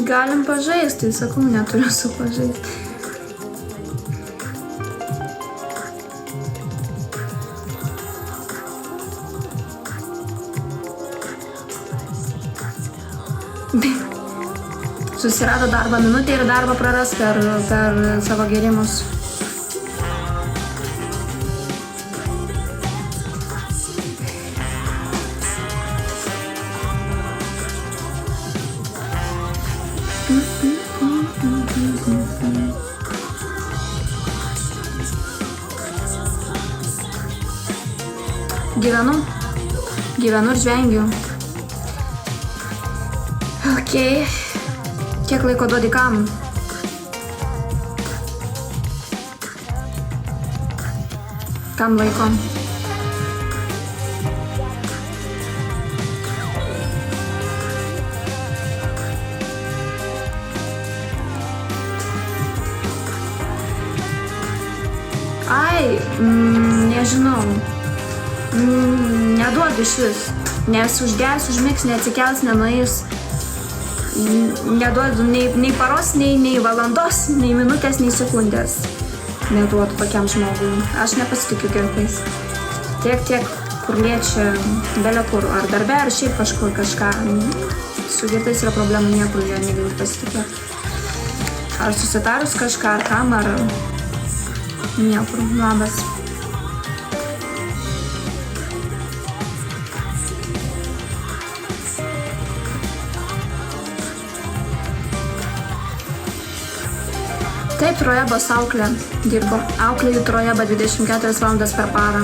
Galim pažaisti, tai sakau, neturiu su pažaisti. Susirado darbą minutę ir darbą praras per savo gėrimus. Gyvenu ir žvengiu. Okei. Kiek laiko duodi kam? Kam laiko? Ai, nežinau. Neduodu iš vis. Nes užgers, užmigs, neatsikels, nenueis. Neduodu nei paros, nei valandos, nei minutės, nei sekundės. Neduodu tokiam žmogui. Aš nepasitikiu girtais. Tiek, kur liečia belio kur. Ar darbe, ar šiaip kažkur kažką. Su girtais yra problemų niekur, jie negaliu pasitikėti. Ar susitarus kažką, ar kam, ar niekur. Labas. Taip, Trojebos auklė dirbo. Auklėju Trojebą 24 valandas per parą.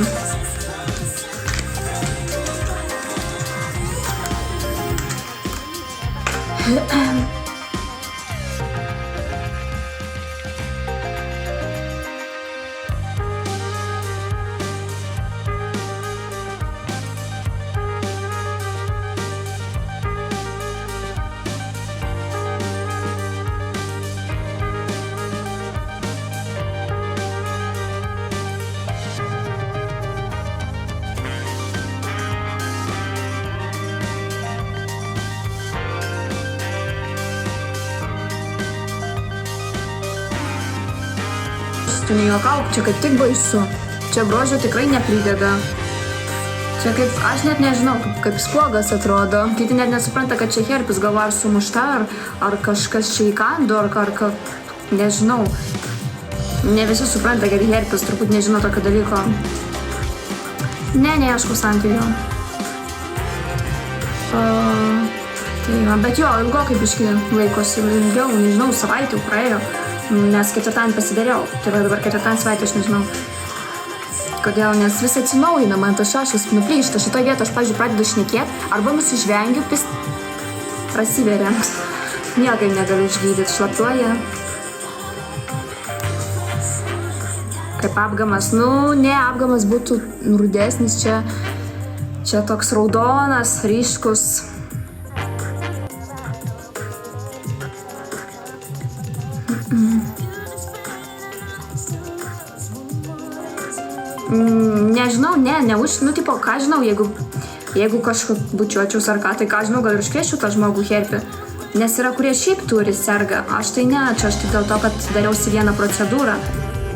Tu nejuokauk, čia kaip tik baisu. Čia grožio tikrai neprideda. Čia kaip, aš net nežinau, kaip spuogas atrodo. Kiti net nesupranta, kad čia herpes, galvo ar sumušta, ar kažkas čia įkando, ar nežinau. Ne visi supranta, kad herpes, turbūt nežino tokio dalyko. Neaišku santykių. Bet jo, ilgokai biškį laikosi, ilgiau, nežinau, savaitę praėjo. Nes ketvirtadienį pasidariau. Tai va dabar ketvirtadienį savaitę aš nežinau. Kodėl? Nes vis atsinaujina, man tas šašas nuplyšta. Šitoj vietoj aš, pavyzdžiui, pradedu šnekėti, arba nusižvengiu, prasiveria. Niekai negaliu išgydyti, šlapiuoja. Kaip apgamas. Ne, apgamas būtų rudesnis, čia toks raudonas, ryškus. Nežinau, tipo, ką žinau, jeigu kažką bučiuočiaus ar ką, tai ką žinau, gal ir užkviešiu tą žmogų herpį. Nes yra, kurie šiaip turi serga, aš tai ne, čia aš tik dėl to, kad dariausi vieną procedūrą,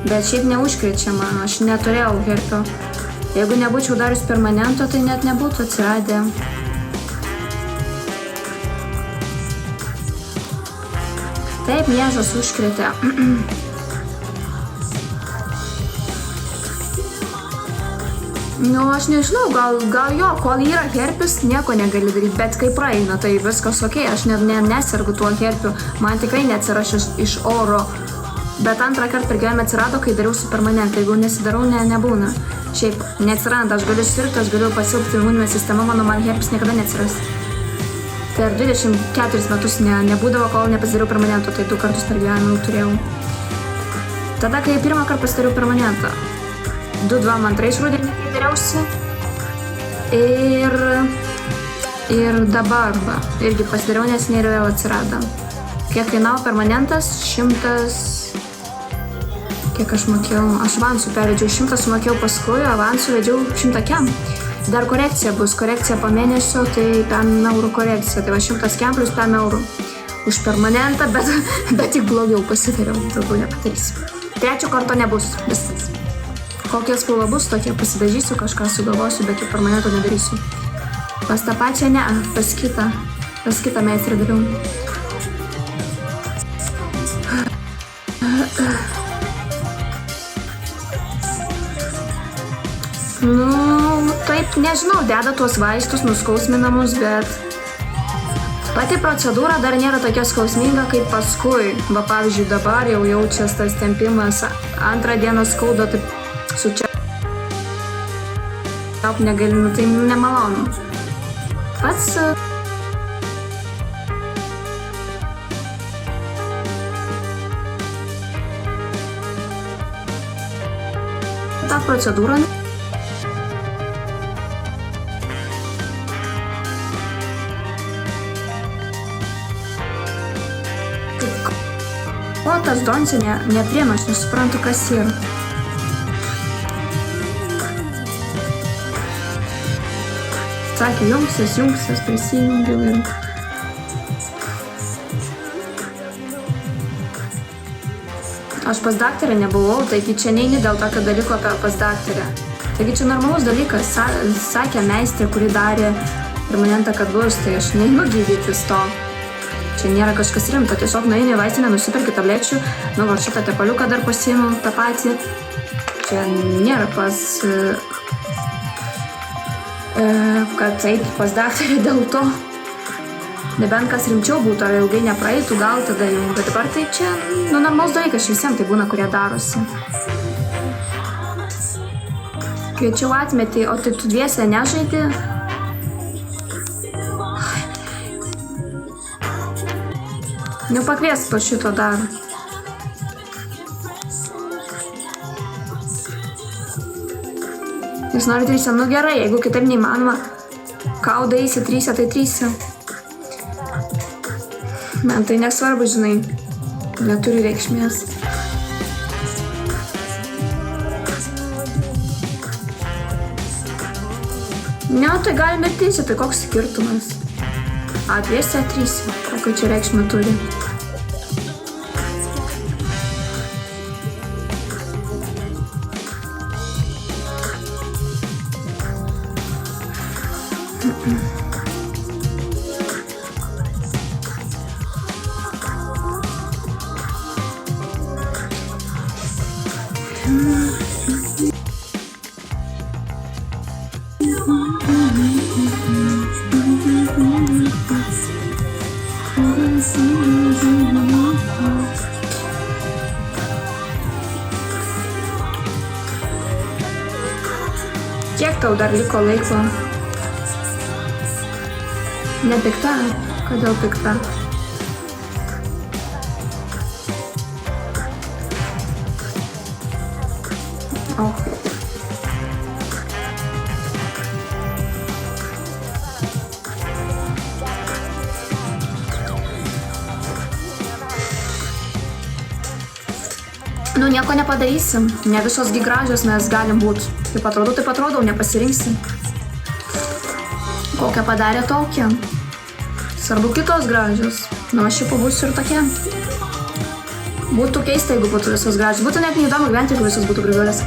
bet šiaip neužkviečiama, aš neturėjau herpio. Jeigu nebūčiau darius permanento, tai net nebūtų atsiradę. Taip, niežas užkrėtė. Aš nežinau, gal jo, kol yra herpes, nieko negali daryti, bet kai praeina, tai viskas okei, aš nesergu tuo herpiu, man tikrai neatsiraš iš oro, bet antrą kartą per gyvenimą atsirado, kai dariau su permanentą, jeigu nesidarau, nebūna. Šiaip neatsiranda, aš galiu sirgti, aš galiu pasilpti imuninę sistemą, man herpes niekada neatsiras. Per 24 metus nebūdavo, kol nepasidariau permanento, tai 2 kartus per gyvenimą turėjau. Tada, kai pirmą kartą pasidariau permanentą, 22 rudenį dariausi ir dabar irgi pasidariau, nes ir vėl atsirado. Kiek kainavo permanentas? 100, kiek aš mokėjau, aš avansų pervedžiau 100, sumokėjau paskui, avansų vedžiau 100 kem. Dar korekcija bus, korekcija po mėnesio, tai 5 eurų korekcija, tai va 100 kem plus 5 eurų. už permanentą, bet tik blogiau pasidariau, daugiau nepadarysiu. Trečio karto nebus, viskas. Kokia spalva bus, tokia pasidažysiu, kažką sugalvosiu, bet jau permanento nedarysiu. Pas tą pačią ne, pas kitą meistrą dariau. Nu, taip, nežinau, deda tuos vaistus nuskausminamus, bet pati procedūra dar nėra tokia skausminga, kaip paskui. Va, pavyzdžiui, dabar jau jaučias tas tempimas, antrą dieną skauda, taip su čia negali, nu tai nemalonu. Pats tą procedūrą o tas Donce nepriema, aš nesuprantu, kas yra. Sakė, jungsias, prisijungiau ir... Aš pas daktarę nebuvau, taigi čia neini dėl tokio dalyko pas daktarę. Taigi čia normalus dalykas, sakė meistrė, kuri darė permanentą, kad bus, tai aš neinu gydytis to. Čia nėra kažkas rimto, tiesiog nueini į vaistinę, nusiperki tablečių, nu va šitą tepaliuką dar pasiimu tą patį. Čia nėra pas... kad eiti pas daktarį dėl to. Nebent kas rimčiau būtų, ar ilgai nepraeitų, gal tada jau. Bet dabar tai čia, nu, normalus dalykas, visiems tai būna, kurie darosi. Kviečiau atmetį, o tai tu dviese nežaidi? Nu, pakviesk po šito dar. Jūs nori trysia, nu gerai, jeigu kitaip neįmanoma, kau daeisi trysia, tai trysia. Man tai nesvarbu, žinai, neturi reikšmės. Ne, tai galime ir trysia, tai koks skirtumas. A, dviese, trysia, kokia čia reikšmė turi. Kiek tau dar liko laiko? Nepikta? Kodėl pikta? O. Nu, nieko nepadarysim. Ne visos gi gražios mes galim būt. Taip atrodau, nepasirinksi. Kokią padarė tokią. Svarbu kitos gražios. Nu, aš jau pabūsiu ir tokia. Būtų keista, jeigu būtų visos gražios. Būtų net neįdomu gyventi, jeigu visos būtų gražios.